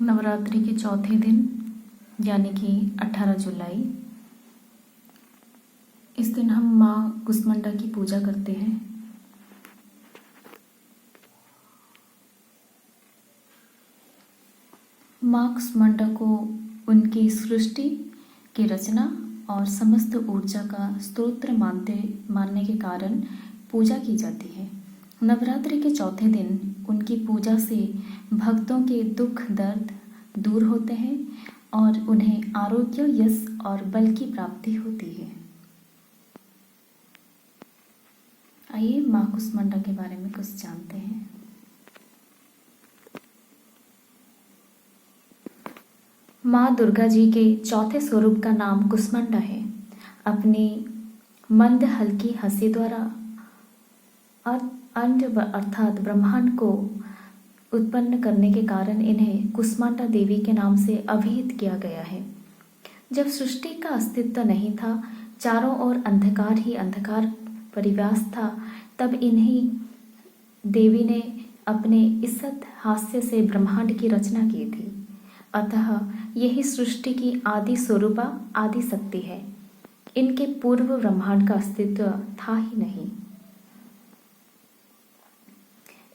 नवरात्रि के चौथे दिन यानी कि 18 जुलाई, इस दिन हम माँ कुष्मांडा की पूजा करते हैं। माँ कुष्मांडा को उनकी सृष्टि की रचना और समस्त ऊर्जा का स्रोत मानने के कारण पूजा की जाती है। नवरात्रि के चौथे दिन उनकी पूजा से भक्तों के दुख दर्द दूर होते हैं और उन्हें आरोग्य, यश और बल की प्राप्ति होती है। आइए माँ कुष्मांडा के बारे में कुछ जानते हैं। माँ दुर्गा जी के चौथे स्वरूप का नाम कुष्मांडा है। अपनी मंद हल्की हंसी द्वारा अंड अर्थात ब्रह्मांड को उत्पन्न करने के कारण इन्हें कुष्मांडा देवी के नाम से अभिहित किया गया है। जब सृष्टि का अस्तित्व नहीं था, चारों ओर अंधकार ही अंधकार परिव्यास था, तब इन्हीं देवी ने अपने इज्जत हास्य से ब्रह्मांड की रचना की थी। अतः यही सृष्टि की आदि स्वरूपा आदि शक्ति है। इनके पूर्व ब्रह्मांड का अस्तित्व था ही नहीं।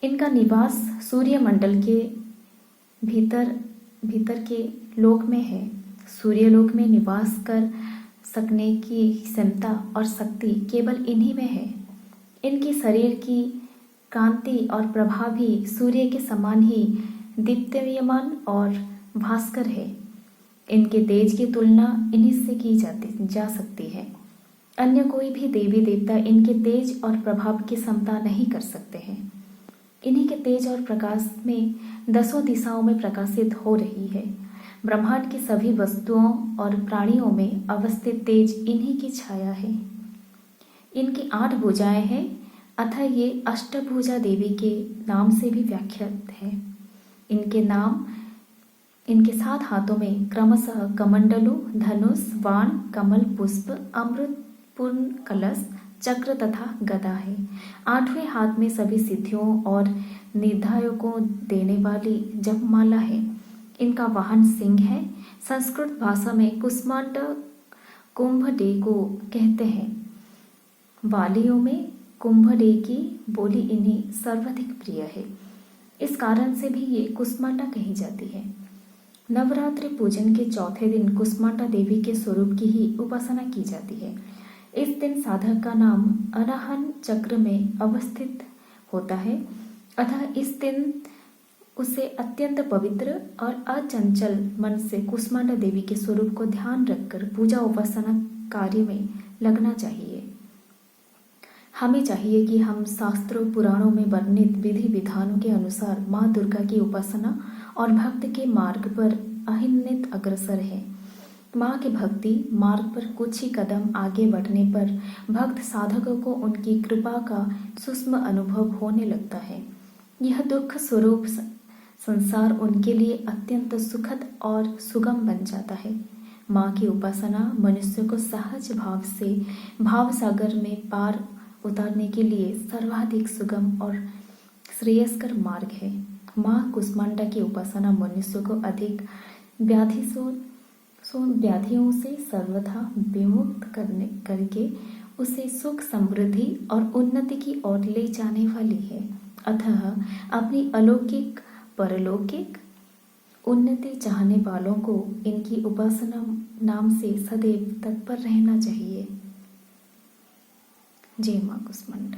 इनका निवास सूर्य मंडल के भीतर के लोक में है। सूर्यलोक में निवास कर सकने की क्षमता और शक्ति केवल इन्हीं में है। इनकी शरीर की कांति और प्रभा भी सूर्य के समान ही दीप्यमान और भास्कर है। इनके तेज की तुलना इन्हीं से की जा सकती है। अन्य कोई भी देवी देवता इनके तेज और प्रभाव की समता नहीं कर सकते हैं। इन्हीं के तेज और प्रकाश में दसों दिशाओं में प्रकाशित हो रही है। ब्रह्मांड की सभी वस्तुओं और प्राणियों में अवस्थित तेज इन्हीं की छाया है। इनकी 8 भुजाएं हैं, अतः ये अष्टभुजा देवी के नाम से भी व्याख्यात है। इनके 7 हाथों में क्रमशः कमंडलु, धनुष, बाण, कमल, पुष्प, अमृत पूर्ण कलश, चक्र तथा गदा है। 8वें हाथ में सभी सिद्धियों और निधायों को देने वाली जपमाला है। इनका वाहन सिंह है। संस्कृत भाषा में कुष्मांडा कुंभडे को कहते हैं। वालियों में कुंभडे की बोली इन्हें सर्वाधिक प्रिय है। इस कारण से भी ये कुष्मांडा कही जाती है। नवरात्रि पूजन के चौथे दिन कुष्मांडा देवी के स्वरूप की ही उपासना की जाती है। इस दिन साधक का नाम अनाहन चक्र में अवस्थित होता है, अतः इस दिन उसे अत्यंत पवित्र और अचंचल मन से कुष्मांडा देवी के स्वरूप को ध्यान रखकर पूजा उपासना कार्य में लगना चाहिए। हमें चाहिए कि हम शास्त्रों पुराणों में वर्णित विधि विधानों के अनुसार माँ दुर्गा की उपासना और भक्त के मार्ग पर अहिर्नित अग्रसर है। माँ के भक्ति मार्ग पर कुछ ही कदम आगे बढ़ने पर भक्त साधकों को उनकी कृपा का सूक्ष्म अनुभव होने लगता है। यह दुख स्वरूप संसार उनके लिए अत्यंत सुखद और सुगम बन जाता है। माँ की उपासना मनुष्य को सहज भाव से भाव सागर में पार उतारने के लिए सर्वाधिक सुगम और श्रेयस्कर मार्ग है। माँ कुष्मांडा की उपासना मनुष्य को अधिक व्याधियों से सर्वथा विमुक्त करके उसे सुख, समृद्धि और उन्नति की ओर ले जाने वाली है। अतः अपनी अलौकिक परलौकिक उन्नति चाहने वालों को इनकी उपासना नाम से सदैव तत्पर रहना चाहिए। जय माँ कुष्मांडा।